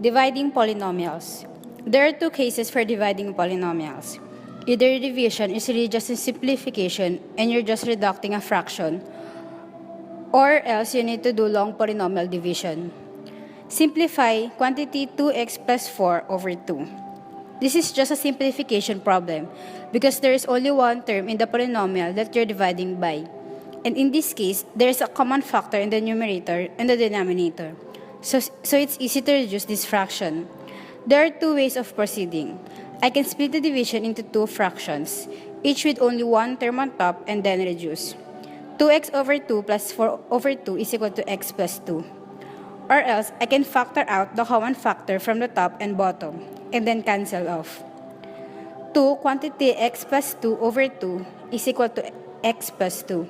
Dividing polynomials. There are two cases for dividing polynomials. Either division is really just a simplification and you're just reducing a fraction, or else you need to do long polynomial division. Simplify quantity 2x plus 4 over 2. This is just a simplification problem because there is only one term in the polynomial that you're dividing by. And in this case, there is a common factor in the numerator and the denominator. So it's easy to reduce this fraction. There are two ways of proceeding. I can split the division into two fractions, each with only one term on top and then reduce. 2x over 2 plus 4 over 2 is equal to x plus 2. Or else, I can factor out the common factor from the top and bottom, and then cancel off. 2 quantity x plus 2 over 2 is equal to x plus 2.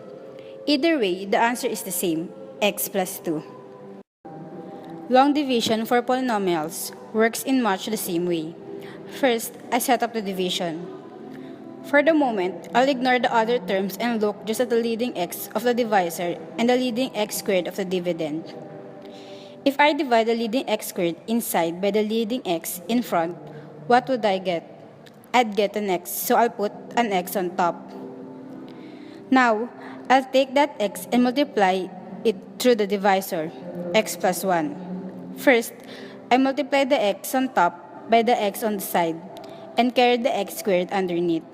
Either way, the answer is the same, x plus 2. Long division for polynomials works in much the same way. First, I set up the division. For the moment, I'll ignore the other terms and look just at the leading x of the divisor and the leading x squared of the dividend. If I divide the leading x squared inside by the leading x in front, what would I get? I'd get an x, so I'll put an x on top. Now, I'll take that x and multiply it through the divisor, x plus 1. First, I multiply the x on top by the x on the side and carry the x squared underneath.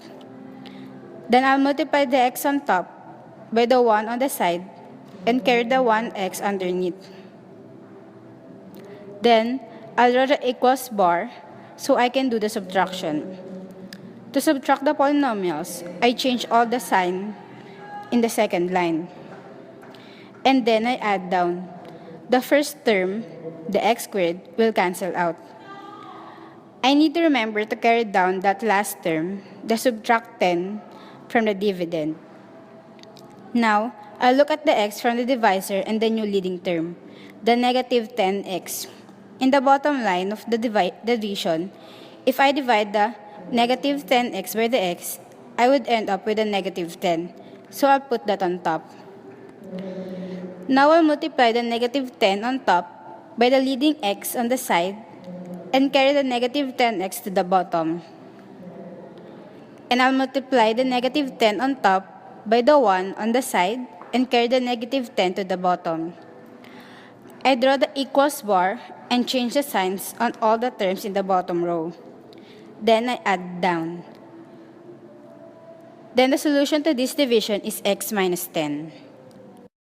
Then I'll multiply the x on top by the 1 on the side and carry the 1x underneath. Then, I'll draw the equals bar so I can do the subtraction. To subtract the polynomials, I change all the sign in the second line. And then I add down. The first term, the x squared, will cancel out. I need to remember to carry down that last term, the subtract 10, from the dividend. Now, I'll look at the x from the divisor and the new leading term, the negative 10x. In the bottom line of the division, if I divide the negative 10x by the x, I would end up with a negative 10. So I'll put that on top. Now I'll multiply the negative 10 on top by the leading x on the side and carry the negative 10x to the bottom. And I'll multiply the negative 10 on top by the 1 on the side and carry the negative 10 to the bottom. I draw the equals bar and change the signs on all the terms in the bottom row. Then I add down. Then the solution to this division is x minus 10.